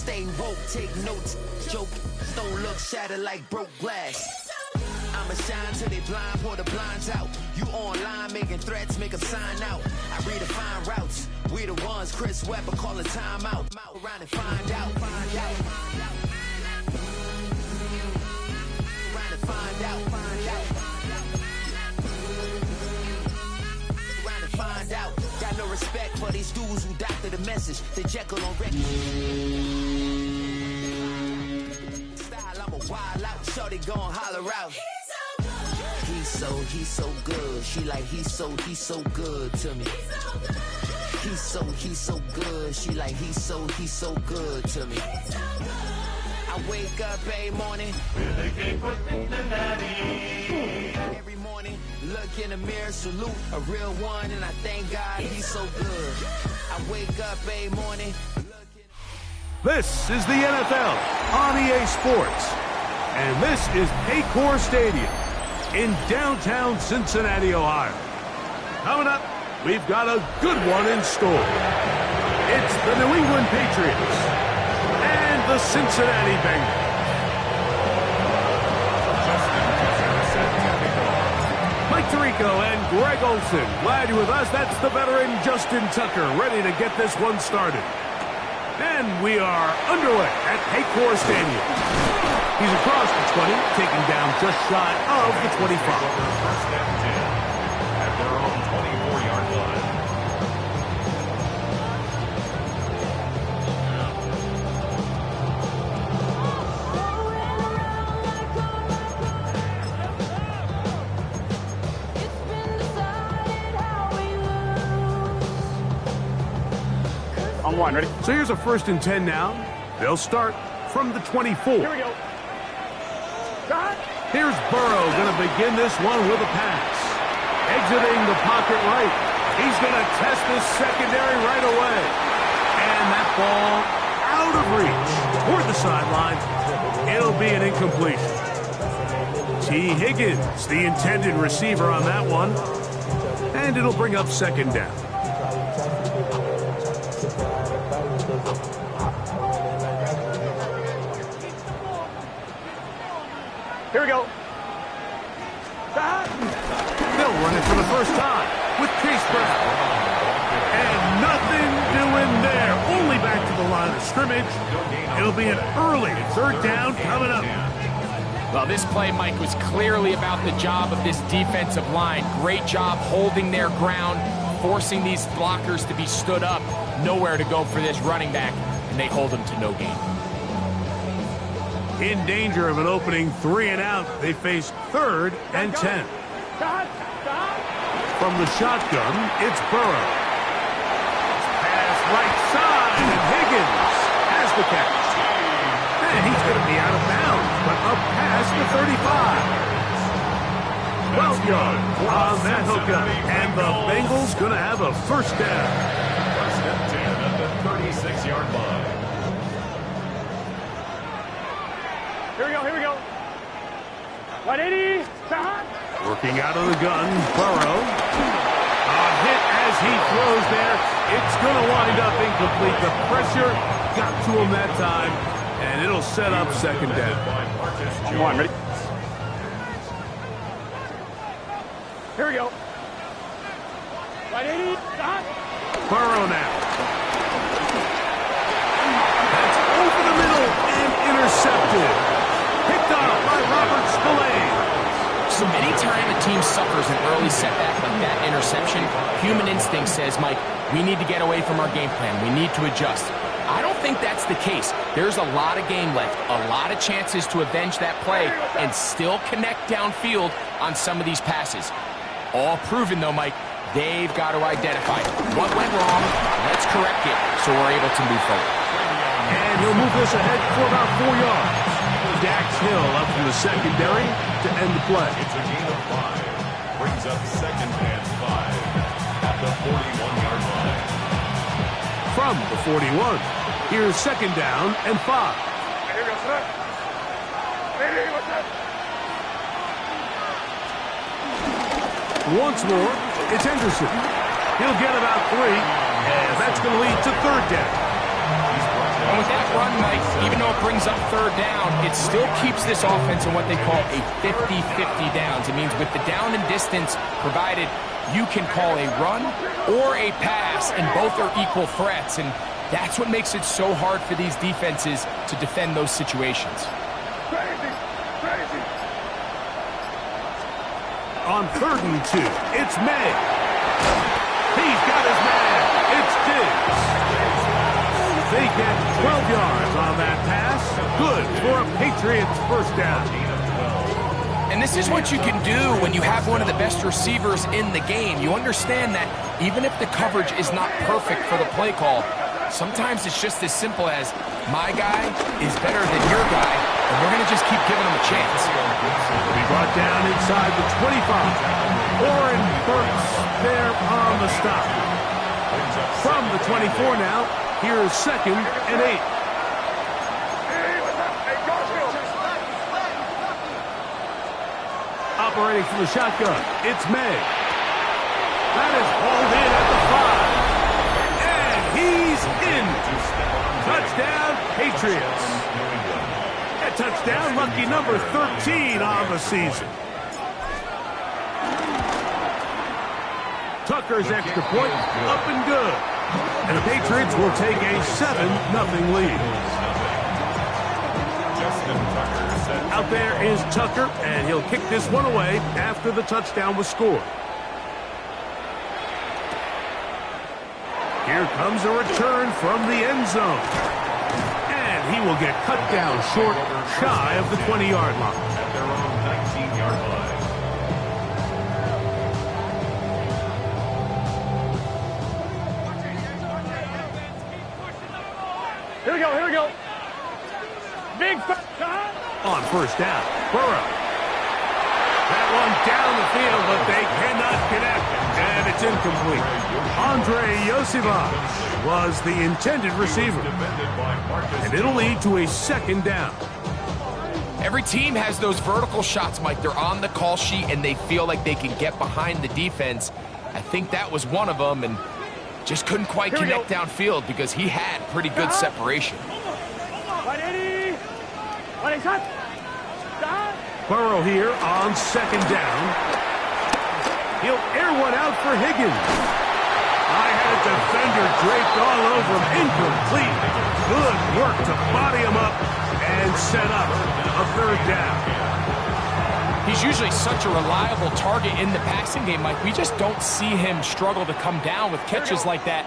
Stay woke, take notes. Joke, don't look shattered like broke glass. I'ma shine till they blind, pour the blinds out. You online making threats, make them sign out. I redefine routes. We the ones Chris Webber calling time out. Around and find out. Find out. Around and find out. Around and find out. Got no respect for these dudes who doctor the message. They Jekyll on record. Style, I'm a wild out. Shorty gon' holler out. He's so good. She like he's so good to me. He's so good. She like he's so good to me. I wake up every morning. Every morning, look in the mirror, salute a real one, and I thank God he's so good. I wake up every morning. This is the NFL on EA Sports, and this is Paycor Stadium in downtown Cincinnati, Ohio. Coming up, we've got a good one in store. It's the New England Patriots and the Cincinnati Bengals. Mike Tirico and Greg Olson, glad you're with us. That's the veteran Justin Tucker, ready to get this one started. And we are underway at Paycor Stadium. He's across the 20, taking down just shy of the 25. First down 10 at their own 24-yard line. On one, ready? So here's a 1st and 10 now. They'll start from the 24. Here we go. Here's Burrow going to begin this one with a pass. Exiting the pocket right. He's going to test this secondary right away. And that ball out of reach toward the sideline. It'll be an incompletion. T. Higgins, the intended receiver on that one. And it'll bring up 2nd down. Here we go. They'll run it for the first time with Chase Brown. And nothing doing there. Only back to the line of scrimmage. It'll be an early 3rd down coming up. Well, this play, Mike, was clearly about the job of this defensive line. Great job holding their ground, forcing these blockers to be stood up. Nowhere to go for this running back, and they hold him to no gain. In danger of an opening 3 and out, they face 3rd and 10. From the shotgun, it's Burrow. Pass right side, and Higgins has the catch. And he's going to be out of bounds, but up past the 35. Well done on that hookup, and the Bengals going to have a 1st down. 1st and 10 at the 36-yard line. Here we go. 180. Working out of the gun, Burrow. A hit as he throws there. It's going to wind up incomplete. The pressure got to him that time, and it'll set up 2nd down. Come on, ready? Here we go. 180. Burrow now. That's over the middle and intercepted. Picked up by Robert Spillane. So anytime a team suffers an early setback like that interception, human instinct says, Mike, we need to get away from our game plan. We need to adjust. I don't think that's the case. There's a lot of game left, a lot of chances to avenge that play and still connect downfield on some of these passes. All proven, though, Mike, they've got to identify what went wrong, let's correct it so we're able to move forward. And he'll move this ahead for about 4 yards. Dax Hill up from the secondary to end the play. It's a gain of 5. Brings up 2nd and 5 at the 41-yard line. From the 41, here's 2nd down and 5. Here we go, sir. Hey, what's up? Once more, it's Henderson. He'll get about 3, and that's going to lead to 3rd down. He's brought down And with that run, Mike, even though it brings up third down, it still keeps this offense in what they call a 50-50 downs. It means with the down and distance provided, you can call a run or a pass, and both are equal threats. And that's what makes it so hard for these defenses to defend those situations. On 3rd and 2, it's May. He's got his man. It's Diggs. They get 12 yards on that pass. Good for a Patriots first down. And this is what you can do when you have one of the best receivers in the game. You understand that even if the coverage is not perfect for the play call, sometimes it's just as simple as my guy is better than your guy, and we're going to just keep giving him a chance. He brought down inside the 25. Warren Burks there on the stop. From the 24 now, here's 2nd and 8. Operating from the shotgun, it's May. That is hauled in at the 5. And he's in. Touchdown, Patriots. A touchdown, lucky number 13 on the season. Tucker's extra point, up and good. And the Patriots will take a 7-0 lead. Out there is Tucker, and he'll kick this one away after the touchdown was scored. Here comes a return from the end zone. And he will get cut down short, shy of the 20-yard line. At their own 19-yard line. Here we go, here we go. Big shot. On first down, Burrow. That one down the field, but they cannot connect, and it's incomplete. Andre Yosivas was the intended receiver, and it'll lead to a 2nd down. Every team has those vertical shots, Mike. They're on the call sheet, and they feel like they can get behind the defense. I think that was one of them, and just couldn't quite connect downfield because he had pretty good separation. Burrow here on 2nd down. He'll air one out for Higgins. I had a defender draped all over him. Incomplete. Good work to body him up and set up a 3rd down. He's usually such a reliable target in the passing game, Mike. We just don't see him struggle to come down with catches like that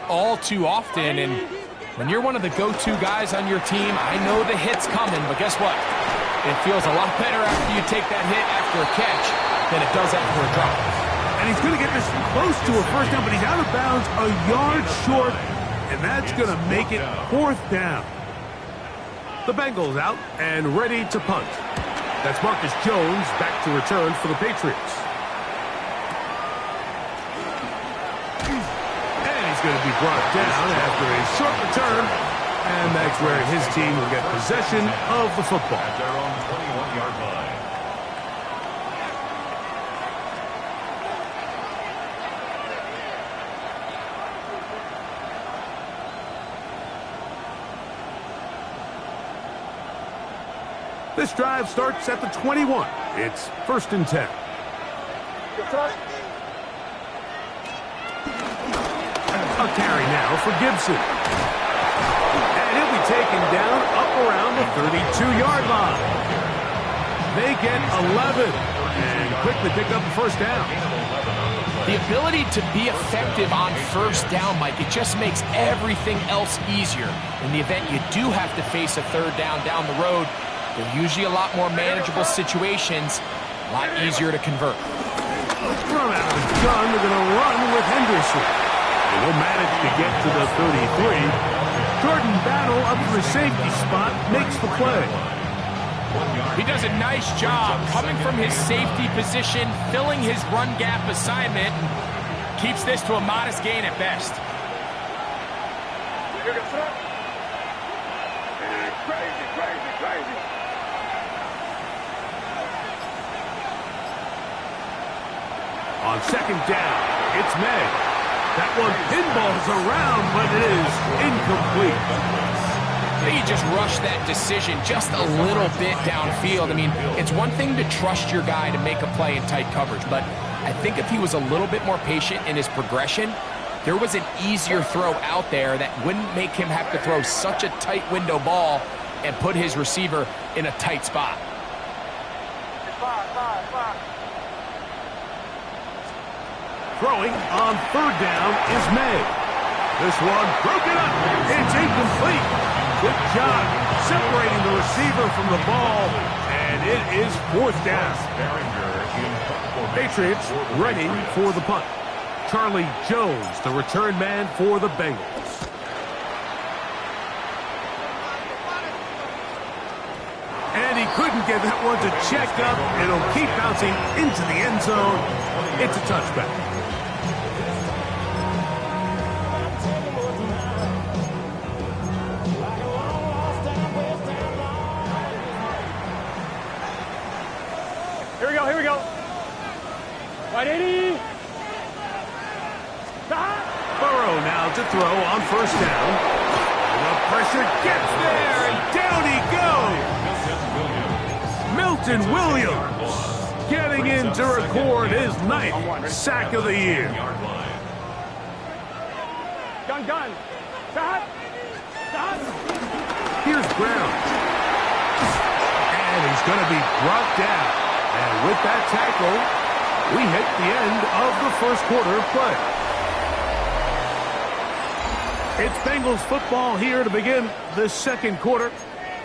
all too often. And when you're one of the go-to guys on your team, I know the hit's coming, but guess what? It feels a lot better after you take that hit after a catch than it does after a drop. And he's going to get this close to a first down, but he's out of bounds a yard short, and that's going to make it 4th down. The Bengals out and ready to punt. That's Marcus Jones back to return for the Patriots. And he's going to be brought down after a short return, and that's where his team will get possession of the football. At their own 21-yard line. This drive starts at the 21. It's 1st and 10. A carry now for Gibson. And he'll be taken down up around the 32-yard line. They get 11 and quickly pick up the 1st down. The ability to be effective on 1st down, Mike, it just makes everything else easier. In the event you do have to face a 3rd down the road, they're usually a lot more manageable situations, a lot easier to convert. From out of the gun, they're going to run with Henderson. They will manage to get to the 33. Jordan Battle up for a safety spot, makes the play. He does a nice job coming from his safety position, filling his run gap assignment, and keeps this to a modest gain at best. Crazy. On 2nd down, it's May. That one pinballs around, but it is incomplete. I think he just rushed that decision just a little bit downfield. I mean, it's one thing to trust your guy to make a play in tight coverage, but I think if he was a little bit more patient in his progression, there was an easier throw out there that wouldn't make him have to throw such a tight window ball and put his receiver in a tight spot. Throwing on third down is May. This one broken up. It's incomplete. Good job separating the receiver from the ball, and it is fourth down. Patriots ready for the punt. Charlie Jones, the return man for the Bengals. And he couldn't get that one to check up. It'll keep bouncing into the end zone. It's a touchback. Here we go. 180. Burrow now to throw on first down. The pressure gets there, and down he goes. Milton Williams getting in to record his 9th sack of the year. Gun. Stop. Here's Brown. And he's going to be brought down. And with that tackle, we hit the end of the first quarter of play. It's Bengals football here to begin the second quarter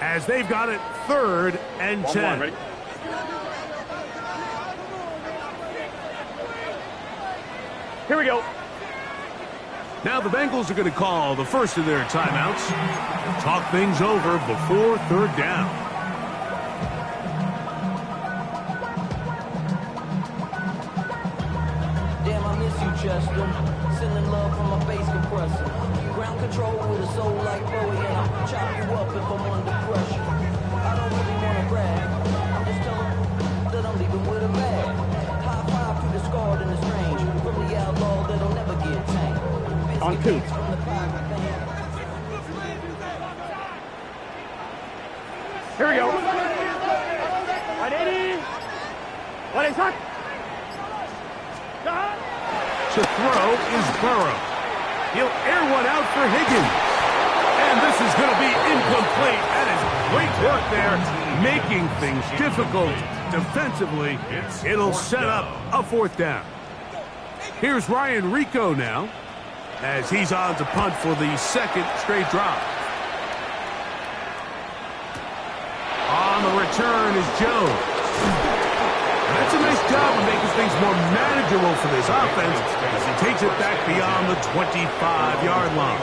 as they've got it 3rd and 10. Ready? Here we go. Now the Bengals are going to call the first of their timeouts to talk things over before third down. Damn, I miss you, Chester. Sending love from my bass compressor. Ground control with a soul like Bowie, and I'll chop you up if I'm under pressure. I don't really want to brag. I'm just telling that I'm leaving with a bag. High five to the scarred and the strange. From the outlaw that'll never get tamed. On 2. From the pirate band. Here we go. 180. What is that? To throw is Burrow. He'll air one out for Higgins. And this is going to be incomplete. That is great work there, making things difficult defensively. It'll set up a fourth down. Here's Ryan Rico now, as he's on to punt for the second straight drive. On the return is Jones. That's a nice job of making things more manageable for this offense as he takes it back beyond the 25-yard line.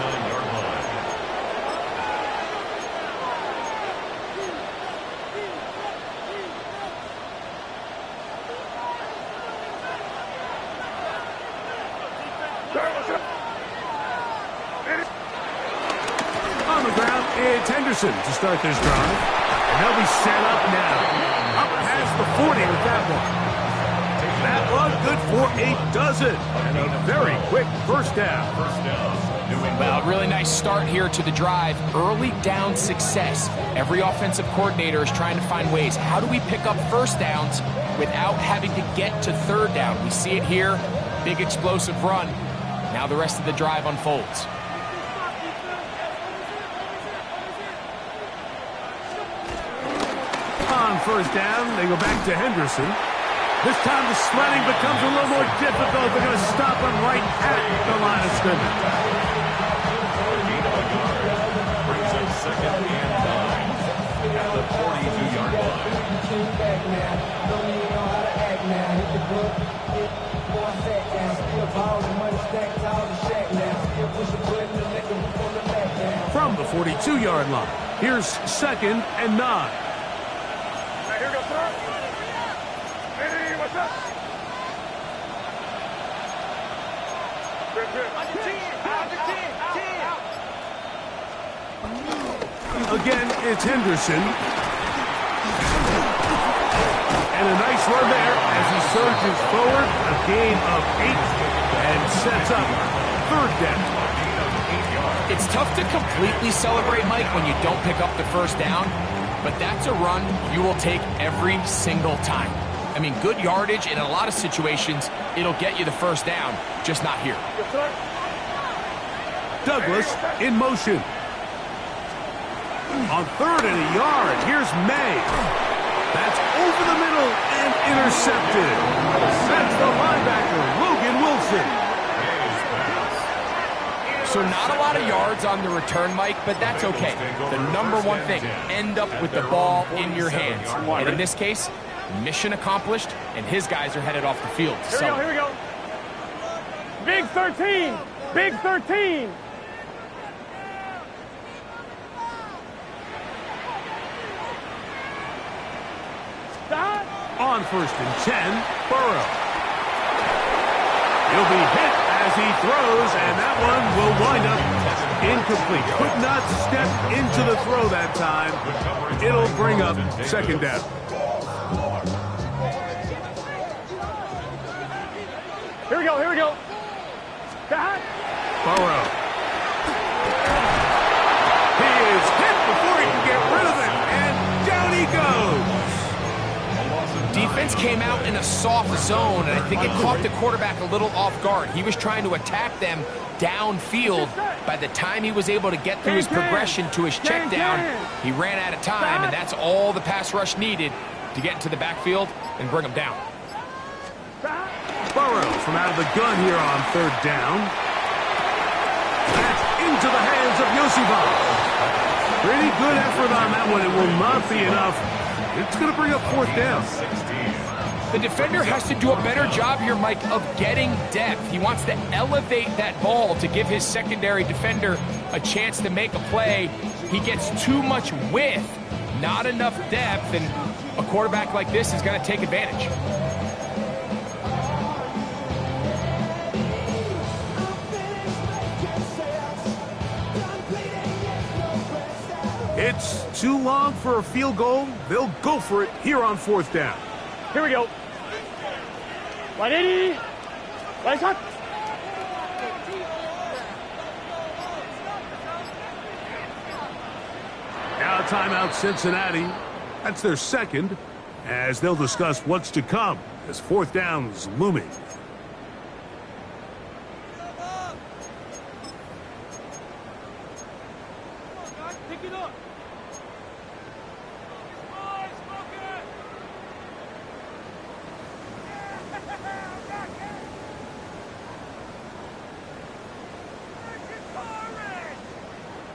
On the ground, it's Henderson to start this drive. And they'll be set up now. Up past the 40 with that one. That one good for a dozen. And a very quick first down. Well, really nice start here to the drive. Early down success. Every offensive coordinator is trying to find ways. How do we pick up first downs without having to get to third down? We see it here. Big explosive run. Now the rest of the drive unfolds. On first down, they go back to Henderson. This time the sledding becomes a little more difficult. They're going to stop him right at the line of scrimmage. Brings up 2nd and 9 at the 42-yard line. From the 42-yard line, here's 2nd and 9. Here we go, sir. Hey, what's up? Again, it's Henderson. And a nice run there as he surges forward. A gain of 8 and sets up third down. It's tough to completely celebrate, Mike, when you don't pick up the first down, but that's a run you will take every single time. I mean, good yardage, and in a lot of situations, it'll get you the first down, just not here. Douglas in motion. On 3rd and a yard, here's May. That's over the middle and intercepted. That's the linebacker, Logan Wilson. So not a lot of yards on the return, Mike, but that's okay. The number one thing, end up with the ball in your hands. And in this case, mission accomplished, and his guys are headed off the field. Here we go. Big 13. Big 13. Stop. On 1st and 10, Burrow. He'll be hit as he throws, and that one will wind up incomplete. Could not step into the throw that time. It'll bring up 2nd down. Here we go. Stop. Burrow. He is hit before he can get rid of it, and down he goes. Defense came out in a soft zone, and I think it caught the quarterback a little off guard. He was trying to attack them downfield. By the time he was able to get through his progression to his check down, he ran out of time, and that's all the pass rush needed to get into the backfield and bring him down. Burrow from out of the gun here on 3rd down. That's into the hands of Yosifov. Pretty good effort on that one. It will not be enough. It's going to bring up 4th down. The defender has to do a better job here, Mike, of getting depth. He wants to elevate that ball to give his secondary defender a chance to make a play. He gets too much width, not enough depth, and a quarterback like this is going to take advantage. It's too long for a field goal. They'll go for it here on 4th down. Here we go. 180. Right shot. Now timeout Cincinnati. That's their 2nd, as they'll discuss what's to come as 4th down's looming.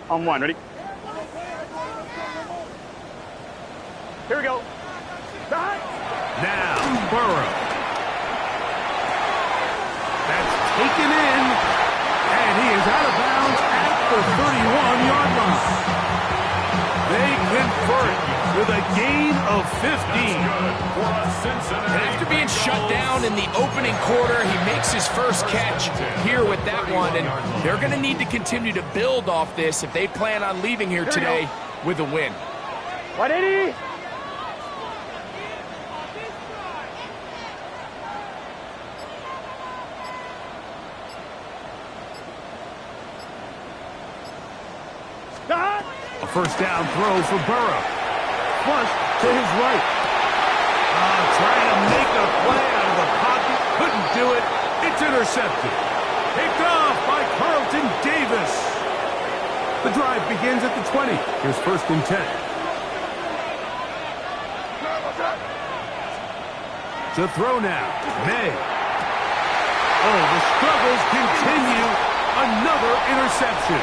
On 1, ready? Here we go. Now, Burrow. That's taken in, and he is out of bounds at the 31-yard line. They convert with a gain of 15. And after being shut down in the opening quarter, he makes his first catch here with that one, and they're going to need to continue to build off this if they plan on leaving here today with a win. 180. A 1st down throw for Burrow. Flush to his right. Trying to make a play out of the pocket. Couldn't do it. It's intercepted. Picked off by Carlton Davis. The drive begins at the 20. Here's 1st and 10. To throw now. May. Oh, the struggles continue. Another interception.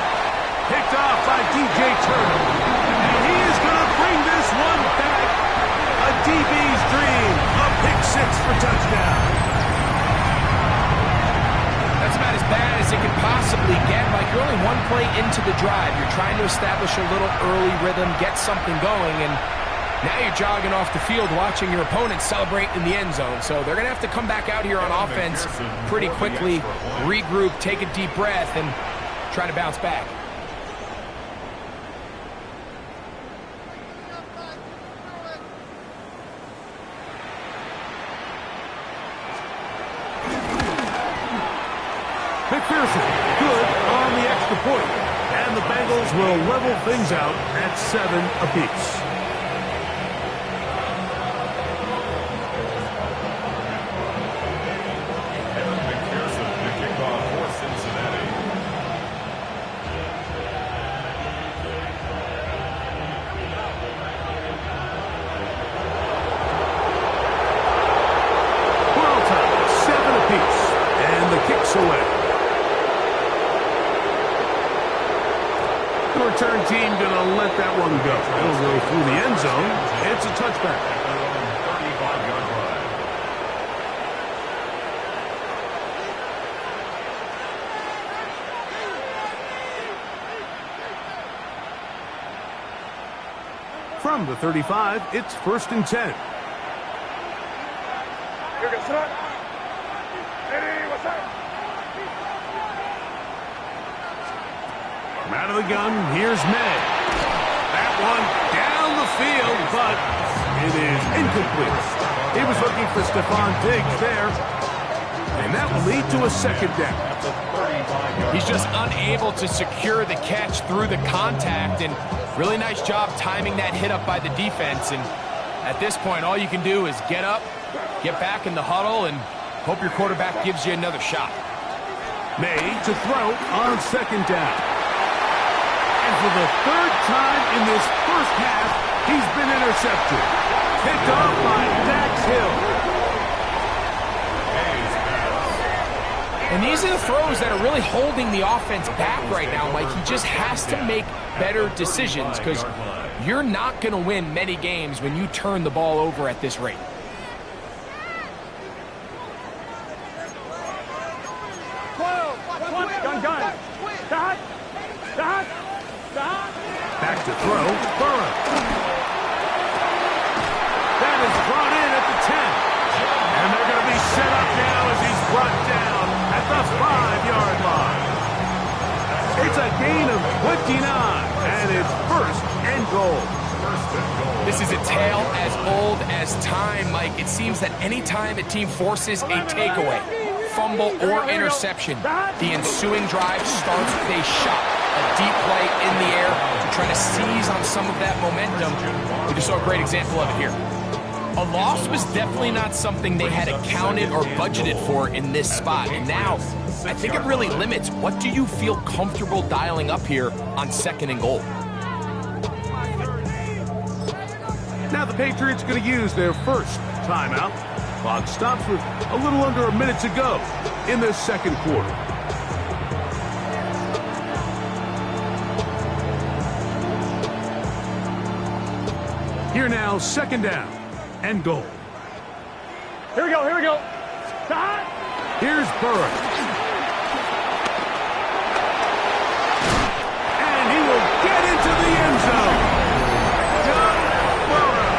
Picked off by DJ Turner. And he is going to bring this one back. A DB's dream. A pick 6 for touchdown. That's about as bad as it could possibly get. Like, you're only one play into the drive. You're trying to establish a little early rhythm, get something going, and now you're jogging off the field watching your opponent celebrate in the end zone. So they're going to have to come back out here on offense pretty quickly, regroup, take a deep breath, and try to bounce back. McPherson, good on the extra point. Bengals will level things out at 7 apiece. Return team going to let that one go. It'll go through the end zone. It's a touchback. 35-yard line. From the 35, it's 1st and 10. Here goes son. Hey, what's up? Out of the gun, here's May. That one down the field, but it is incomplete. He was looking for Stephon Diggs there, and that will lead to a 2nd down. He's just unable to secure the catch through the contact, and really nice job timing that hit up by the defense. And at this point, all you can do is get up, get back in the huddle, and hope your quarterback gives you another shot. May to throw on 2nd down. And for the 3rd time in this first half, he's been intercepted. Picked off by Dax Hill. And these are the throws that are really holding the offense back right now, Mike. He just has to make better decisions because you're not going to win many games when you turn the ball over at this rate. Back to throw, Burrow. That is brought in at the 10. And they're going to be set up now as he's brought down at the 5-yard line. It's a gain of 29, and it's 1st and goal. This is a tale as old as time, Mike. It seems that any time a team forces a takeaway, fumble, or interception, the ensuing drive starts with a shot, a deep play in the air to try to seize on some of that momentum. We just saw a great example of it here. A loss was definitely not something they had accounted or budgeted for in this spot. And now, I think it really limits what do you feel comfortable dialing up here on 2nd and goal. Now the Patriots going to use their first timeout. Clock stops with a little under a minute to go in the 2nd quarter. Here now, 2nd down and goal. Here we go, here we go. Here's Burrow. And he will get into the end zone. Joe Burrow.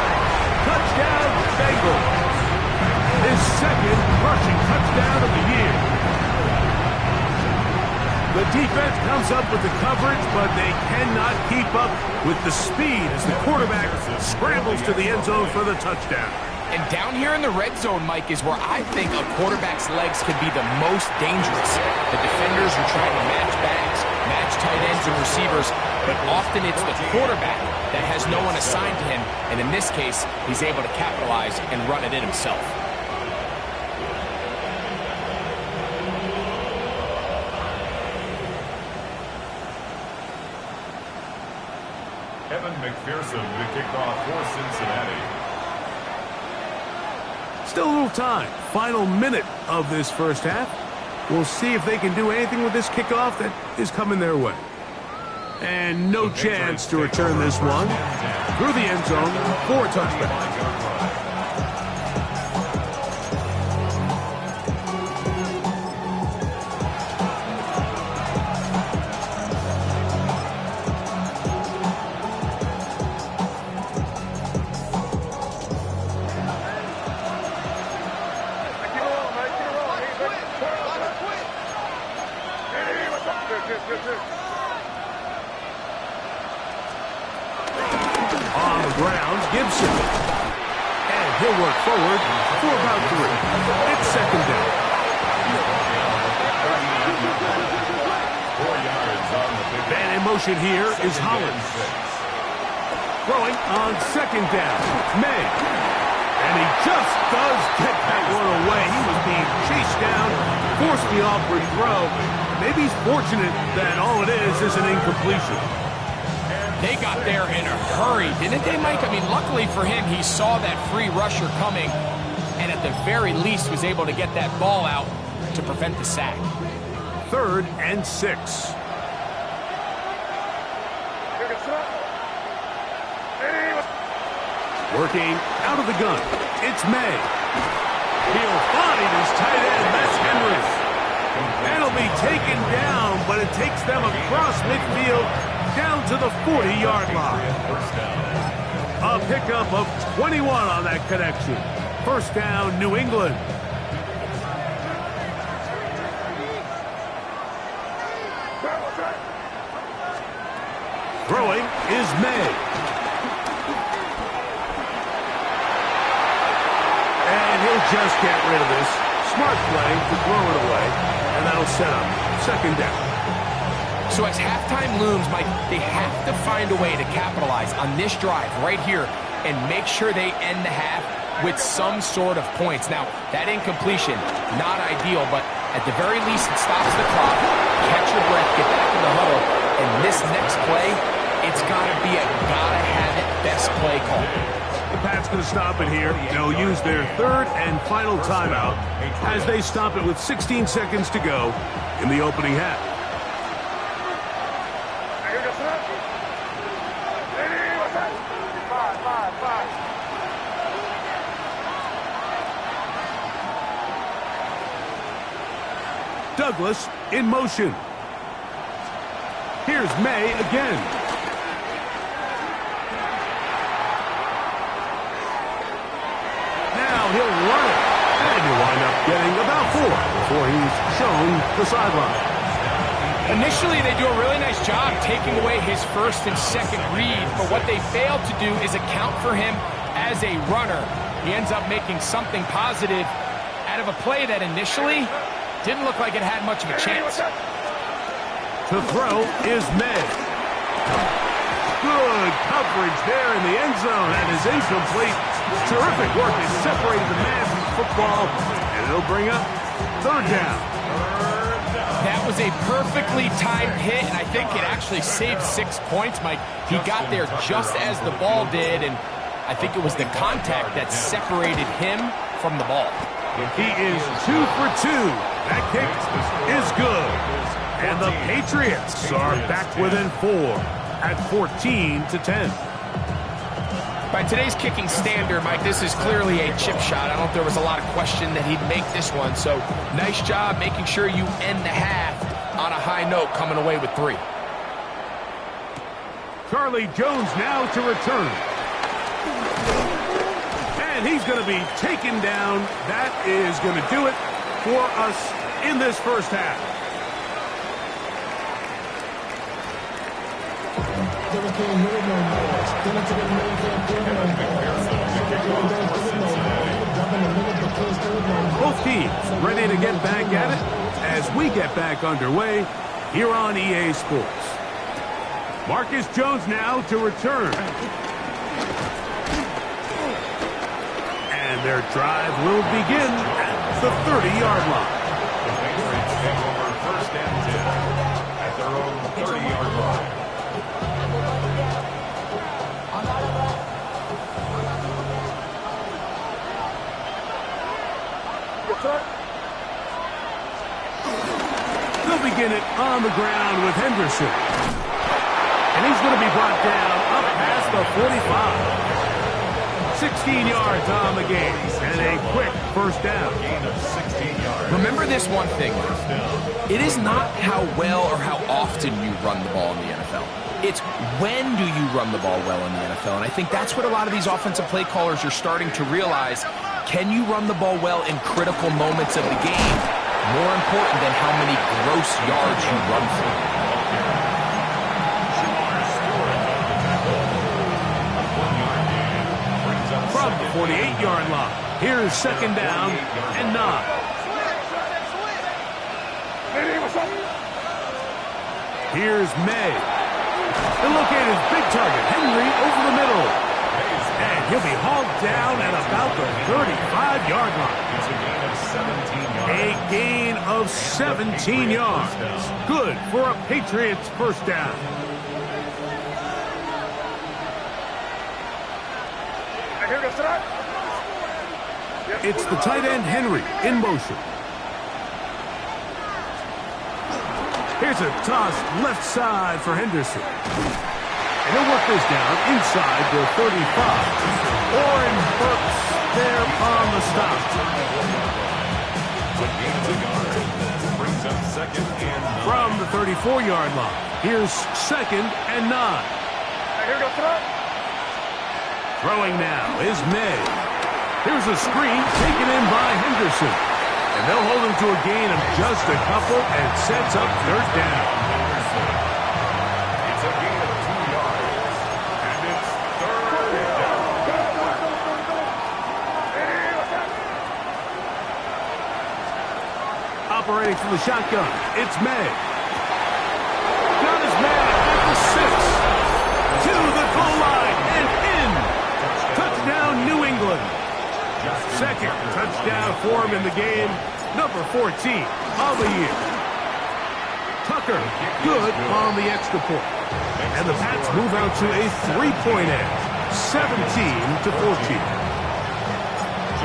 Touchdown, Bengals. His 2nd rushing touchdown of the year. The defense comes up with the coverage, but they cannot keep up with the speed as the quarterback scrambles to the end zone for the touchdown. And down here in the red zone, Mike, is where I think a quarterback's legs can be the most dangerous. The defenders are trying to match backs, match tight ends and receivers, but often it's the quarterback that has no one assigned to him, and in this case, he's able to capitalize and run it in himself. Evan McPherson to kick off for Cincinnati. Still a little time. Final minute of this first half. We'll see if they can do anything with this kickoff that is coming their way. And no chance to return this one through the end zone for a touchback. On the ground, Gibson. And he'll work forward for about 3. It's 2nd down. And motion here is Holland. Throwing on second down, May. And he just does get that one away. He was being chased down, forced the awkward throw. Maybe he's fortunate that all it is an incompletion. They got there in a hurry, didn't they, Mike? I mean, luckily for him, he saw that free rusher coming, and at the very least was able to get that ball out to prevent the sack. 3rd and 6. Working out of the gun, it's May. He'll find his tight end, that's Henry. And he'll be taken down, but it takes them across midfield down to the 40-yard line. A pickup of 21 on that connection. First down, New England. Throwing is May. And he'll just get rid of this. Smart play to throw it away. And that'll set up second down. So as halftime looms, Mike, they have to find a way to capitalize on this drive right here and make sure they end the half with some sort of points. Now, that incompletion, not ideal, but at the very least, it stops the clock. Catch your breath, get back in the huddle, and this next play, it's got to be a gotta-have-it best play call. The Pats going to stop it here. They'll use their 3rd and final timeout as they stop it with 16 seconds to go in the opening half. Douglas in motion. Here's May again. Now he'll run it. And he'll wind up getting about 4 before he's shown the sideline. Initially, they do a really nice job taking away his first and second read, but what they failed to do is account for him as a runner. He ends up making something positive out of a play that initially didn't look like it had much of a chance. To throw is May. Good coverage there in the end zone, and is incomplete. Terrific work. It separated the man from football, and it'll bring up 3rd down. That was a perfectly timed hit, and I think it actually saved 6 points, Mike. He got there just as the ball did, and I think it was the contact that separated him from the ball. He is 2 for 2. That kick is good. And the Patriots are back within 4 at 14-10. By today's kicking standard, Mike, this is clearly a chip shot. I don't know if there was a lot of question that he'd make this one. So nice job making sure you end the half on a high note, coming away with 3. Charlie Jones now to return. And he's going to be taken down. That is going to do it for us in this first half. Both teams ready to get back at it as we get back underway here on EA Sports. Marcus Jones now to return. And their drive will begin at the 30-yard line. The Patriots take over 1st and 10 at their own 30-yard line. They'll begin it on the ground with Henderson. And he's going to be brought down up past the 45. 16 yards on the game, and a quick first down. Gain of 16 yards. Remember this one thing. It is not how well or how often you run the ball in the NFL. It's when do you run the ball well in the NFL. And I think that's what a lot of these offensive play callers are starting to realize. Can you run the ball well in critical moments of the game? More important than how many gross yards you run for. From the 48-yard line, here's second down and 9. Here's May. He'll locate his big target, Henry, over the middle. And he'll be hauled down at about the 35-yard line. A gain of 17 yards. Good for a Patriots first down. It's the tight end, Henry, in motion. Here's a toss left side for Henderson. And he'll work this down inside the 35. Oren Burks there on the stop. From the 34-yard line, here's 2nd and 9. Throwing now is May. Here's a screen taken in by Henderson. And they'll hold him to a gain of just a couple and sets up 3rd down. It's a gain of 2 yards. And it's 3rd down. Operating from the shotgun, it's May. Got his man at the 6. To the goal line and in. Touchdown, New England. 2nd touchdown for him in the game. Number 14 on the year. Tucker, good on the extra point. And the Pats move out to a 3-point edge, 17-14.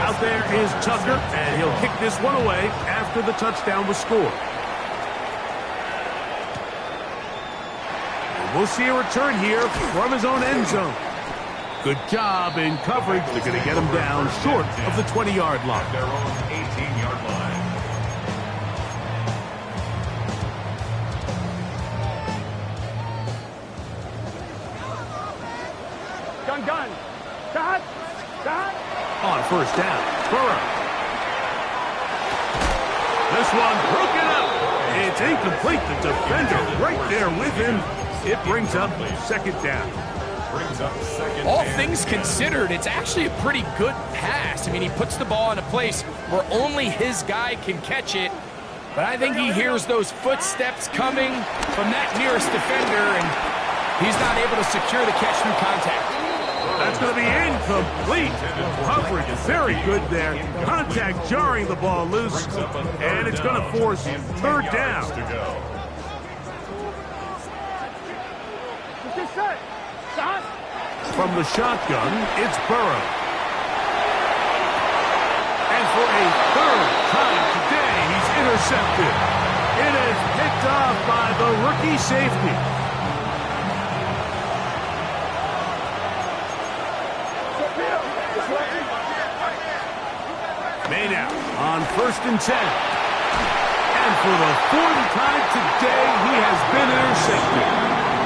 Out there is Tucker, and he'll kick this one away after the touchdown was scored. And we'll see a return here from his own end zone. Good job in coverage. They're going to get him down short of the 20-yard line. Their own 18-yard line. Gun. Dot. On first down, Burrow. This one broken up. It's incomplete. The defender right there with him. It brings up 2nd down. All things considered, it's actually a pretty good pass. I mean, he puts the ball in a place where only his guy can catch it. But I think he hears those footsteps coming from that nearest defender, and he's not able to secure the catch through contact. That's going to be incomplete. Coverage very good there. Contact jarring the ball loose, and it's going to force 3rd down. From the shotgun, it's Burrow. And for a 3rd time today, he's intercepted. It is picked off by the rookie safety. Maynard on 1st and 10. And for the 4th time today, he has been intercepted.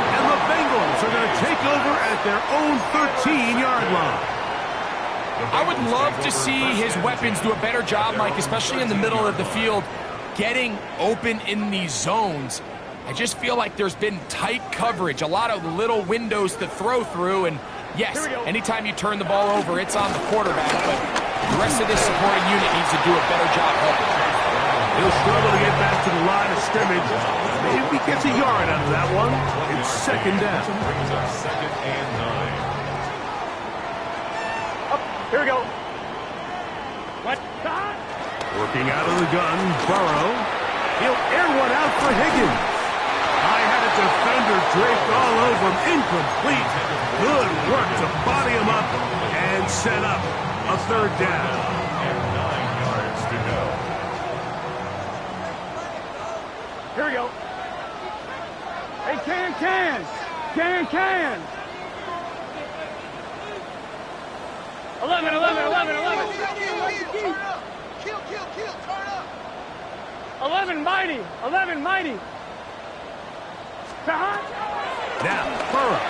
And the Bengals are going to take over at their own 13-yard line. I would love to see his weapons do a better job, Mike, especially in the middle of the field, getting open in these zones. I just feel like there's been tight coverage, a lot of little windows to throw through, and yes, anytime you turn the ball over, it's on the quarterback, but the rest of this supporting unit needs to do a better job helping. He'll struggle to get back to the line of scrimmage. Maybe he gets a yard out of that one. It's 2nd down. Brings up 2nd and 9. Here we go. Working out of the gun, Burrow. He'll air one out for Higgins. I had a defender draped all over him. Incomplete. Good work to body him up and set up a 3rd down. And 9 yards to go. Here we go. Hey, can. 11. Turn up. 11, mighty. Now, Burrow.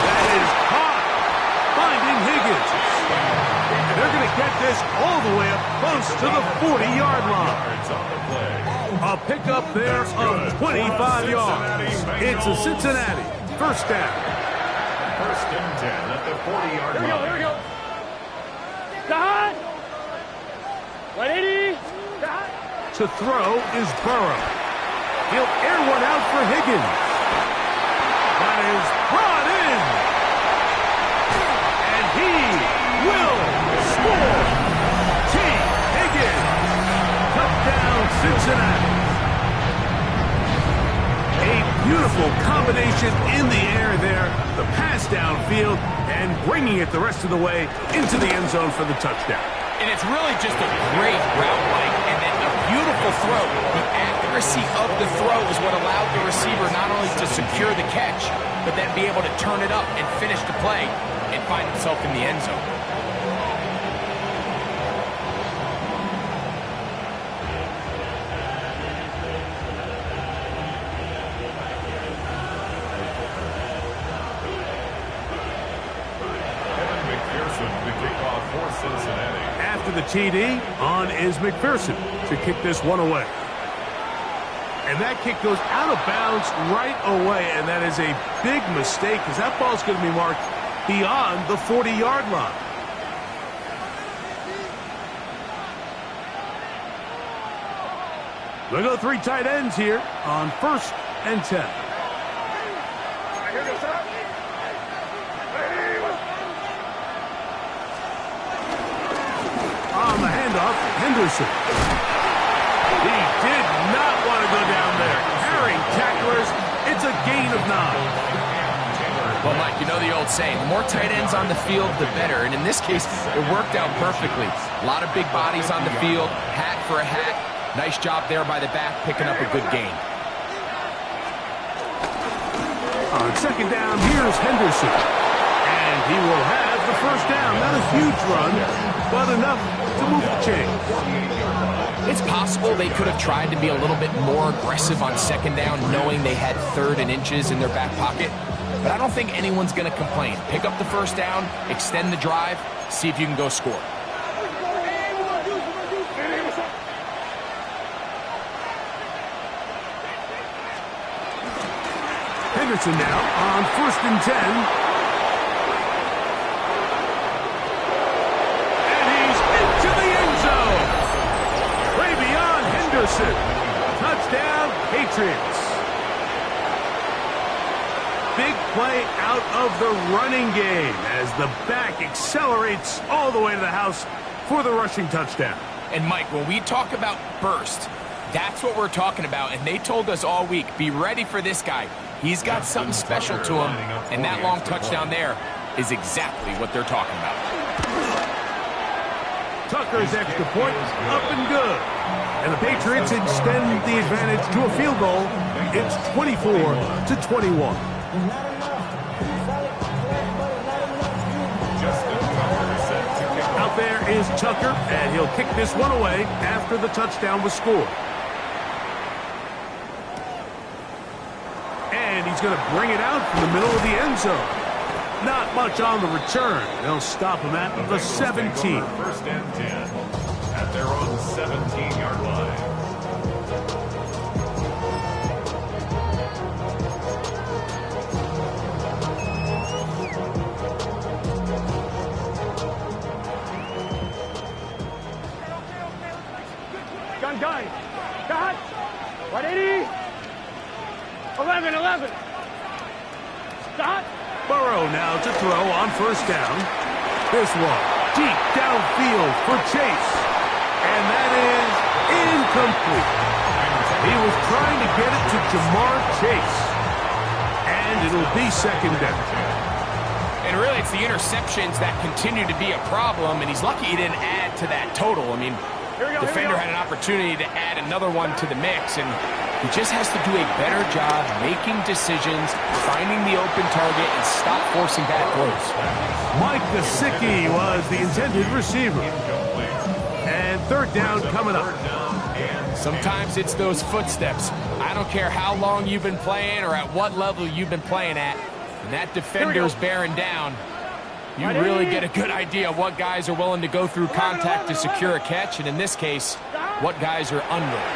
That is caught. Finding Higgins. And they're going to get this all the way up close to the 40-yard line. A pickup there of 25 yards. It's a Cincinnati 1st down. 1st and 10 at the 40-yard line. Here we go. Dot. 180. Dot. To throw is Burrow. He'll air one out for Higgins. That is brought in. And he will score. T. Higgins. Touchdown, Cincinnati. A beautiful combination in the air there. The pass downfield and bringing it the rest of the way into the end zone for the touchdown. And it's really just a great route, Mike, and then a beautiful throw. The accuracy of the throw is what allowed the receiver not only to secure the catch, but then be able to turn it up and finish the play and find himself in the end zone. After the TD, on is McPherson to kick this one away. And that kick goes out of bounds right away, and that is a big mistake because that ball's going to be marked beyond the 40-yard line. They go 3 tight ends here on 1st and 10. On the handoff, Henderson. He did not want to go down there. Carrying tacklers, it's a gain of 9. Well, Mike, you know the old saying, the more tight ends on the field, the better. And in this case, it worked out perfectly. A lot of big bodies on the field, hat for a hat. Nice job there by the back, picking up a good gain. On 2nd down, here's Henderson. And he will have the 1st down. Not a huge run, but enough to move the chains. It's possible they could have tried to be a little bit more aggressive on 2nd down, knowing they had 3rd and inches in their back pocket. But I don't think anyone's going to complain. Pick up the 1st down, extend the drive, see if you can go score. Henderson now on 1st and 10. And he's into the end zone. Way beyond Henderson. Touchdown, Patriots. Big play out of the running game as the back accelerates all the way to the house for the rushing touchdown. And Mike, when we talk about burst, that's what we're talking about. And they told us all week, be ready for this guy. He's got something special to him, and that long touchdown there is exactly what they're talking about. Tucker's extra point up and good. And the Patriots extend the advantage to a field goal. It's 24-21. Out there is Tucker, and he'll kick this one away after the touchdown was scored. And he's going to bring it out from the middle of the end zone. Not much on the return. They'll stop him at the 17. 1st and 10 at their own 17-yard line. Gun. Got. 180. 11. Stop. Burrow now to throw on 1st down. This one deep downfield for Chase. And that is incomplete. He was trying to get it to Jamar Chase. And it'll be 2nd down. And really, it's the interceptions that continue to be a problem, and he's lucky he didn't add to that total. I mean, defender had an opportunity to add another one to the mix, and he just has to do a better job making decisions, finding the open target, and stop forcing bad throws. Mike Gesicki was the intended receiver. And 3rd down coming up. Sometimes it's those footsteps. I don't care how long you've been playing or at what level you've been playing at. When that defender's bearing down, you really get a good idea of what guys are willing to go through contact to secure a catch, and in this case, what guys are unwilling.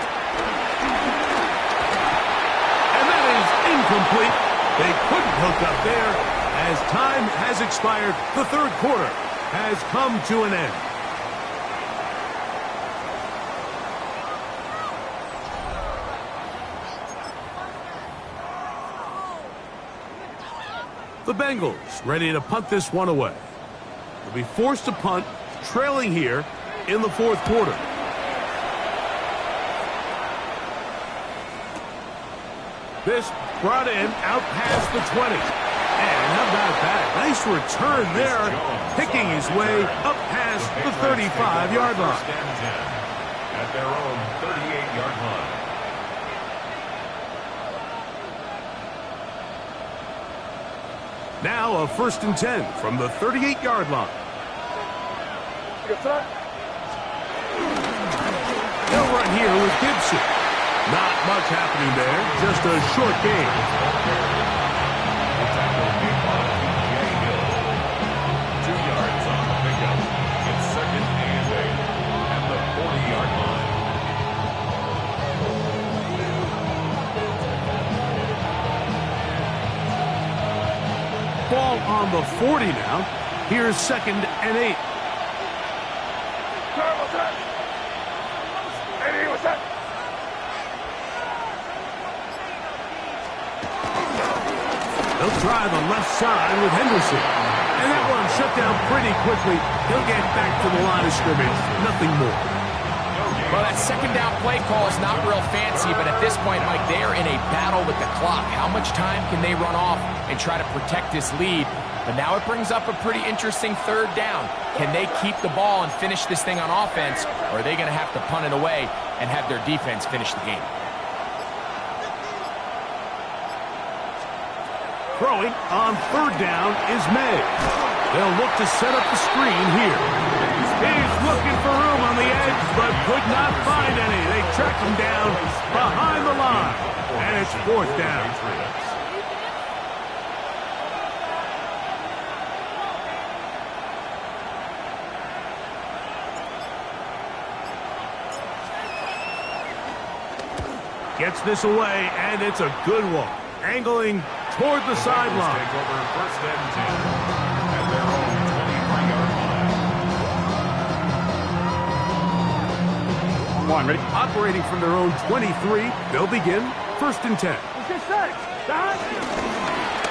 And that is incomplete. They couldn't hook up there as time has expired. The 3rd quarter has come to an end. The Bengals ready to punt this one away. They'll be forced to punt, trailing here in the fourth quarter. This brought in out past the 20. And how about that? Nice return there, picking his way up past the 35-yard line. At their own 38-yard line. Now a 1st and 10 from the 38-yard line. They'll run here with Gibson. Not much happening there, just a short gain. 2 yards on the pickup. It's 2nd and 8 at the 40-yard line. Ball on the 40 now. Here's 2nd and 8. They'll try the left side with Henderson. And that one shut down pretty quickly. He'll get back to the line of scrimmage. Nothing more. Well, that 2nd down play call is not real fancy, but at this point, Mike, they are in a battle with the clock. How much time can they run off and try to protect this lead? But now it brings up a pretty interesting 3rd down. Can they keep the ball and finish this thing on offense, or are they going to have to punt it away and have their defense finish the game? Throwing on 3rd down is May. They'll look to set up the screen here. He's looking for room on the edge, but could not find any. They track him down behind the line, and it's 4th down. Gets this away, and it's a good one. Angling toward the sideline. Take over 1st and 10 at their own 23-yard line. Come on, ready? Operating from their own 23, they'll begin 1st and 10.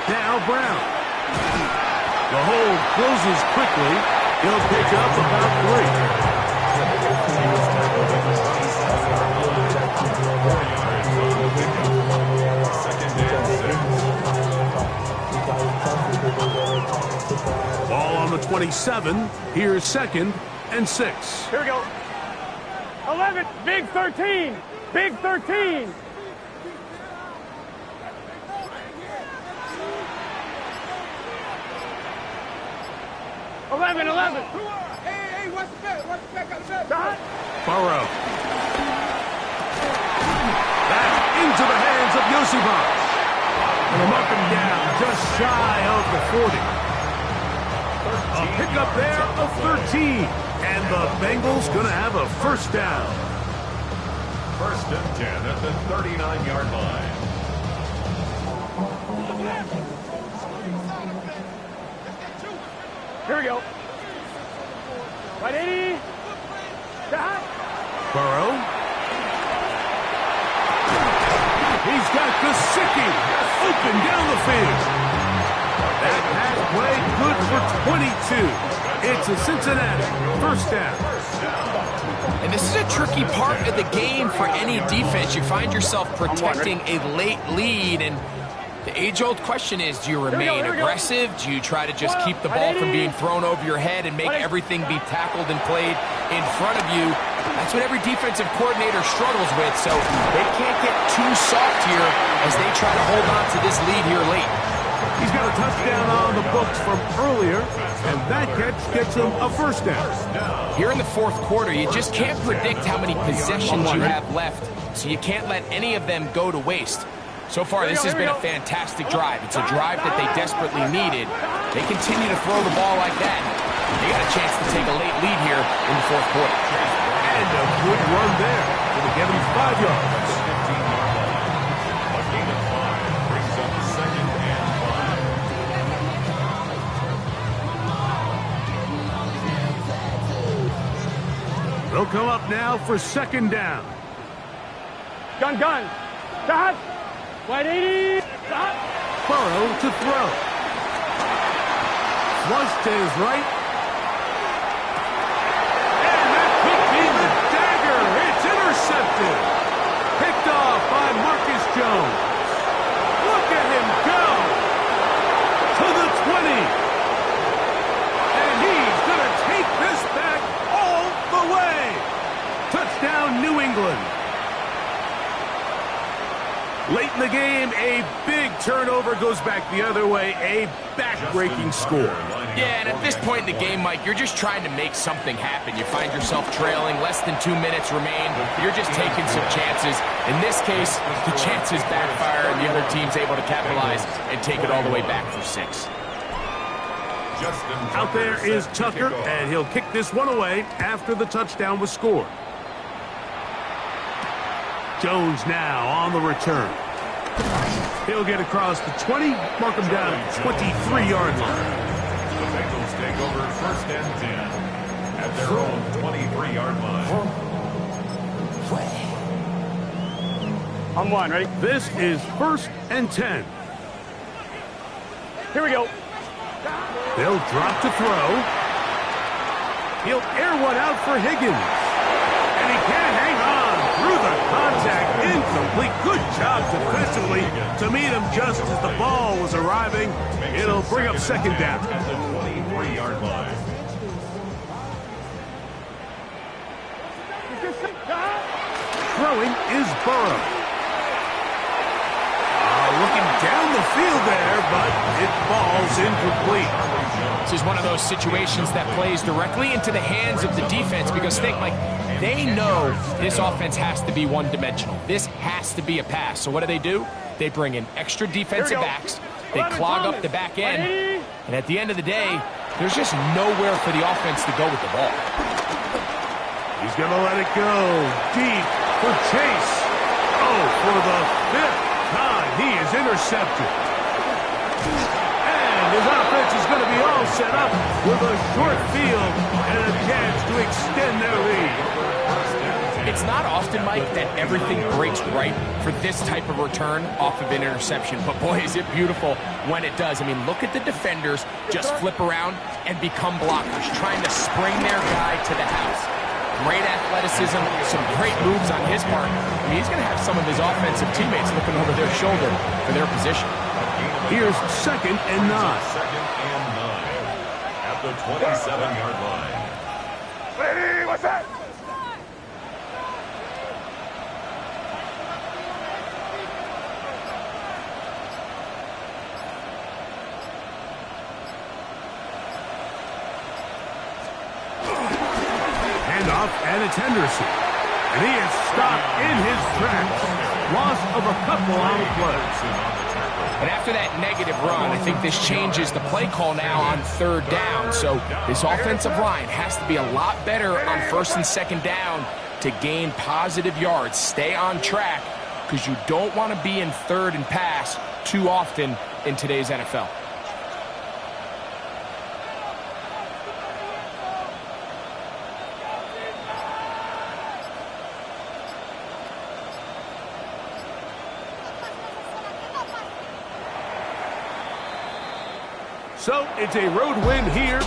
Now Brown. The hold closes quickly. He'll pick up about 3. He was tackled at the right side of the line. 4 yards on the pickup. 2nd and 6. Ball on the 27. Here's 2nd and 6. Here we go. 11, big 13, big 13. Eleven. Hey, what's the back? Got the back? Burrow. Back into the hands of Yosibas. And mark him down just shy of the 40. A pickup there of 13. And the Bengals going to have a 1st down. 1st and 10 at the 39-yard line. Here we go. Right 80. Burrow. He's got Gesicki open down the field. That pass play good for 22. It's a Cincinnati 1st down. And this is a tricky part of the game for any defense. You find yourself protecting a late lead, and the age-old question is, do you remain aggressive? Do you try to just keep the ball from being thrown over your head and make everything be tackled and played in front of you? That's what every defensive coordinator struggles with, so they can't get too soft here as they try to hold on to this lead here late. He's got a touchdown on the books from earlier, and that catch gets him a 1st down. Here in the 4th quarter, you just can't predict how many possessions you have left, so you can't let any of them go to waste. So far, this has been a fantastic drive. It's a drive that they desperately needed. They continue to throw the ball like that. They got a chance to take a late lead here in the 4th quarter. And a good run there. It'll give him 5 yards. 15-yard line. A gain of 5 brings up 2nd and 5. They'll come up now for 2nd down. Gun. Dot. Wide 80. Dot. Burrow to throw. flushed to his right. And that could be the dagger. It's intercepted. Picked off by Marcus Jones. Look at him go. To the 20. And he's going to take this back all the way. Touchdown, New England. Late in the game, a big turnover goes back the other way. A back-breaking score. Yeah, and at this point in the game, Mike, you're just trying to make something happen. You find yourself trailing, less than 2 minutes remain. You're just taking some chances. In this case, the chances backfire, and the other team's able to capitalize and take it all the way back for 6. Out there is Tucker, and he'll kick this one away after the touchdown was scored. Jones now on the return. He'll get across the 20, mark him down at the 23-yard line. The Bengals take over 1st and 10 at their own 23-yard line. On one, ready? This is 1st and 10. Here we go. They'll drop to throw. He'll air one out for Higgins. And he can't hang on through the contact. Incomplete. Good job defensively to meet him just as the ball was arriving. It'll bring up 2nd down. At the 23-yard line. Throwing is Burrow. Looking down the field there, but it falls incomplete. This is one of those situations that plays directly into the hands of the defense because think, Mike, they know this offense has to be one-dimensional. This has to be a pass. So what do? They bring in extra defensive backs. They clog up the back end. And at the end of the day, there's just nowhere for the offense to go with the ball. He's going to let it go deep for Chase. Oh, for the 5th time, he is intercepted. And his offense is going to be all set up with a short field and a chance to extend their lead. It's not often, Mike, that everything breaks right for this type of return off of an interception. But, boy, is it beautiful when it does. I mean, look at the defenders just flip around and become blockers, trying to spring their guy to the house. Great athleticism, some great moves on his part. I mean, he's going to have some of his offensive teammates looking over their shoulder for their position. Here's 2nd and 9. 2nd and 9 at the 27-yard line. Ready, what's that? And it's Henderson. And he is stopped in his tracks. Loss of a couple on the play. And after that negative run, I think this changes the play call now on 3rd down. So this offensive line has to be a lot better on 1st and 2nd down to gain positive yards. Stay on track because you don't want to be in 3rd and pass too often in today's NFL. So it's a road win here